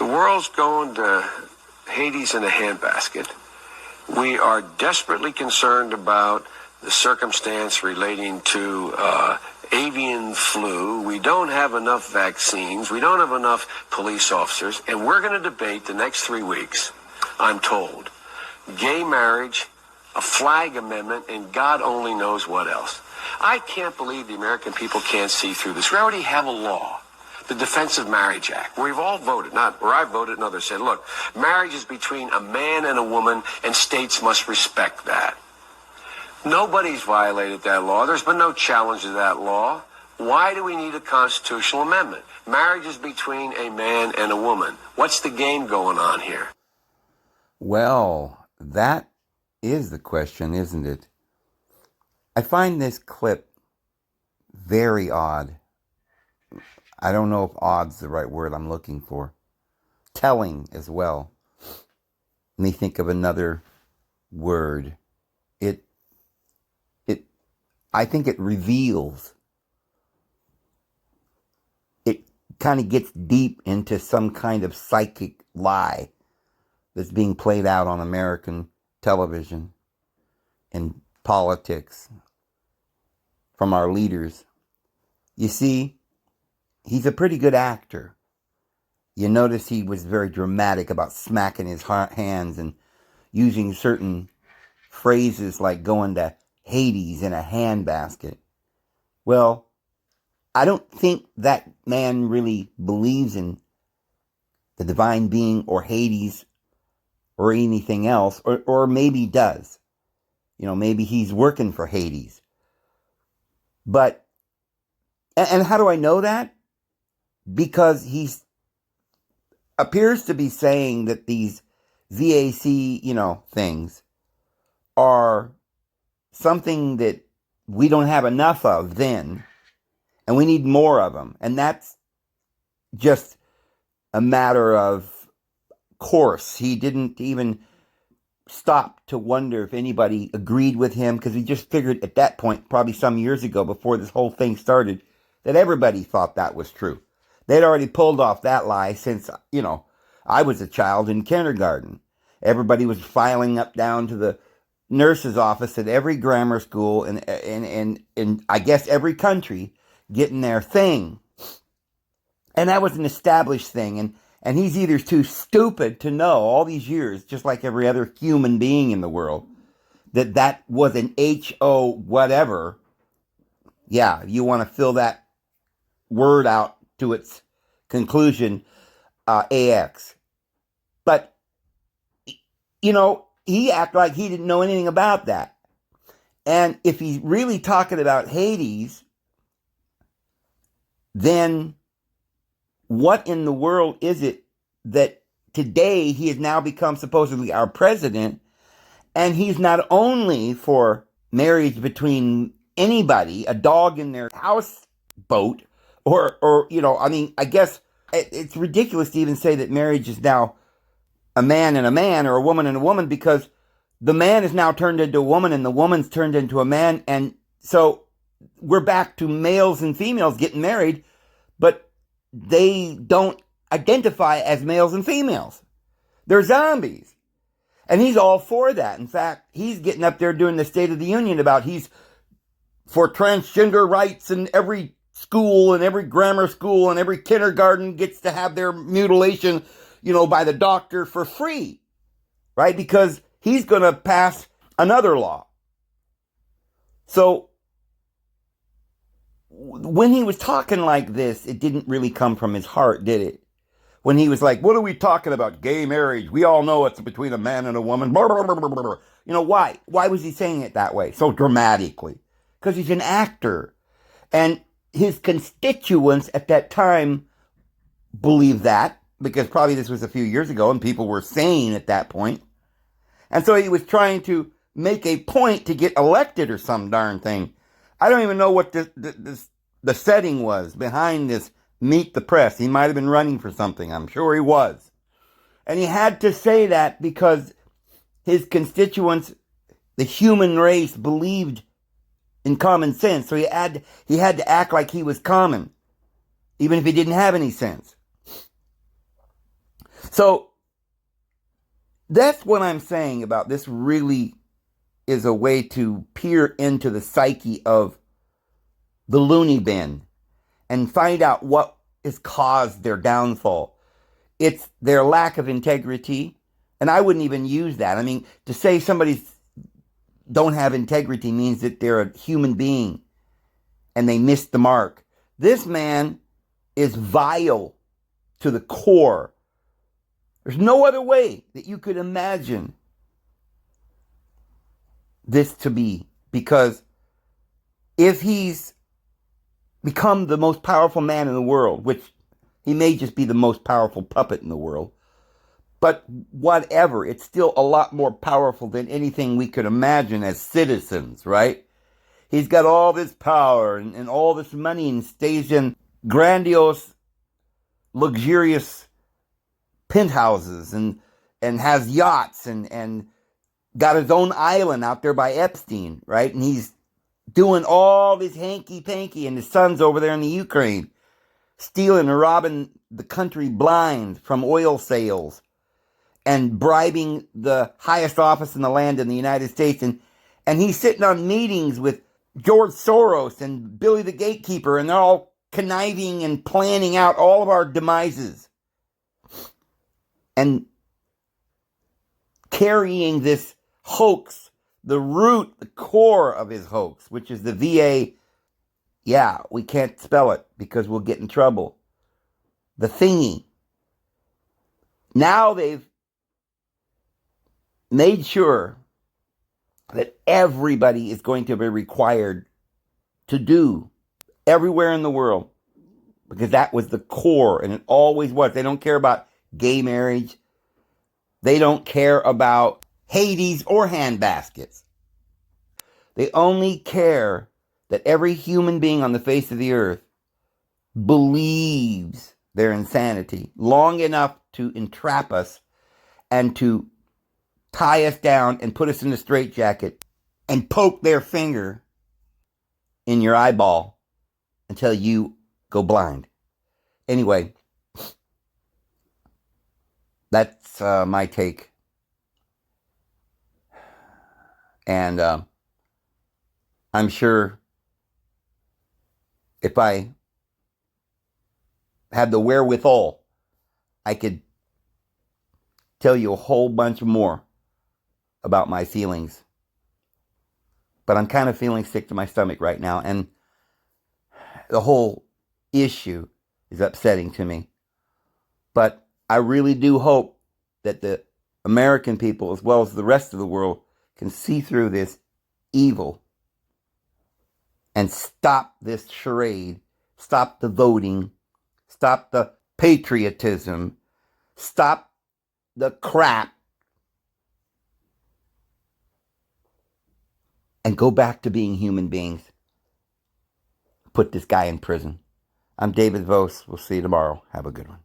The world's going to Hades in a handbasket. We are desperately concerned about the circumstance relating to avian flu. We don't have enough vaccines. We don't have enough police officers. And we're going to debate the next 3 weeks, I'm told, gay marriage, a flag amendment, and God only knows what else. I can't believe the American people can't see through this. We already have a law, the Defense of Marriage Act, where we've all voted, not where I voted and others said, look, marriage is between a man and a woman, and states must respect that. Nobody's violated that law. There's been no challenge to that law. Why do we need a constitutional amendment? Marriage is between a man and a woman. What's the game going on here? Well, that is the question, isn't it? I find this clip very odd. I don't know if odd's the right word I'm looking for. Telling as well. Let me think of another word. I think it reveals. It kind of gets deep into some kind of psychic lie that's being played out on American television and politics from our leaders. You see, he's a pretty good actor. You notice he was very dramatic about smacking his hands and using certain phrases like going to Hades in a handbasket. Well, I don't think that man really believes in the divine being or Hades or anything else, or maybe does. You know, maybe he's working for Hades. But, and how do I know that? Because he appears to be saying that these VAC, things are something that we don't have enough of then, and we need more of them. And that's just a matter of course. He didn't even stop to wonder if anybody agreed with him, because he just figured at that point, probably some years ago before this whole thing started, that everybody thought that was true. They'd already pulled off that lie since, I was a child in kindergarten. Everybody was filing up down to the nurse's office at every grammar school and I guess every country getting their thing. And that was an established thing. And he's either too stupid to know all these years, just like every other human being in the world, that was an H-O whatever. Yeah, you want to fill that word out to its conclusion, AX. But, he acted like he didn't know anything about that. And if he's really talking about Hades, then what in the world is it that today he has now become supposedly our president, and he's not only for marriage between anybody, a dog in their houseboat, or I guess it's ridiculous to even say that marriage is now a man and a man or a woman and a woman, because the man is now turned into a woman and the woman's turned into a man. And so we're back to males and females getting married, but they don't identify as males and females. They're zombies. And he's all for that. In fact, he's getting up there doing the State of the Union about he's for transgender rights, and every school and every grammar school and every kindergarten gets to have their mutilation by the doctor for free, right? Because he's going to pass another law. So when he was talking like this, it didn't really come from his heart, did it? When he was like, what are we talking about? Gay marriage. We all know it's between a man and a woman. Blah, blah, blah, blah, blah. Why? Why was he saying it that way, so dramatically? Because he's an actor. And his constituents at that time believed that, because probably this was a few years ago and people were sane at that point. And so he was trying to make a point to get elected or some darn thing. I don't even know what the setting was behind this meet the press. He might have been running for something. I'm sure he was. And he had to say that because his constituents, the human race, believed in common sense. So he had to act like he was common, even if he didn't have any sense. So that's what I'm saying about this. Really is a way to peer into the psyche of the loony bin and find out what has caused their downfall. It's their lack of integrity. And I wouldn't even use that. I mean, to say somebody don't have integrity means that they're a human being and they missed the mark. This man is vile to the core. There's no other way that you could imagine this to be, because if he's become the most powerful man in the world, which he may just be the most powerful puppet in the world, but whatever, it's still a lot more powerful than anything we could imagine as citizens, right? He's got all this power and all this money and stays in grandiose, luxurious penthouses and has yachts and got his own island out there by Epstein, right? And he's doing all this hanky-panky, and his son's over there in the Ukraine, stealing and robbing the country blind from oil sales and bribing the highest office in the land in the United States. And he's sitting on meetings with George Soros and Billy the Gatekeeper, and they're all conniving and planning out all of our demises and carrying this hoax, the root, the core of his hoax, which is the VA. Yeah, we can't spell it because we'll get in trouble. The thingy. Now they've made sure that everybody is going to be required to do everywhere in the world, because that was the core, and it always was. They don't care about gay marriage. They don't care about Hades or handbaskets. They only care that every human being on the face of the earth believes their insanity long enough to entrap us and to tie us down and put us in a straitjacket and poke their finger in your eyeball until you go blind. Anyway, that's my take. And I'm sure if I had the wherewithal, I could tell you a whole bunch more about my feelings. But I'm kind of feeling sick to my stomach right now, and the whole issue is upsetting to me. But I really do hope that the American people, as well as the rest of the world, can see through this evil and stop this charade, stop the voting, stop the patriotism, stop the crap, and go back to being human beings. Put this guy in prison. I'm David Vos. We'll see you tomorrow. Have a good one.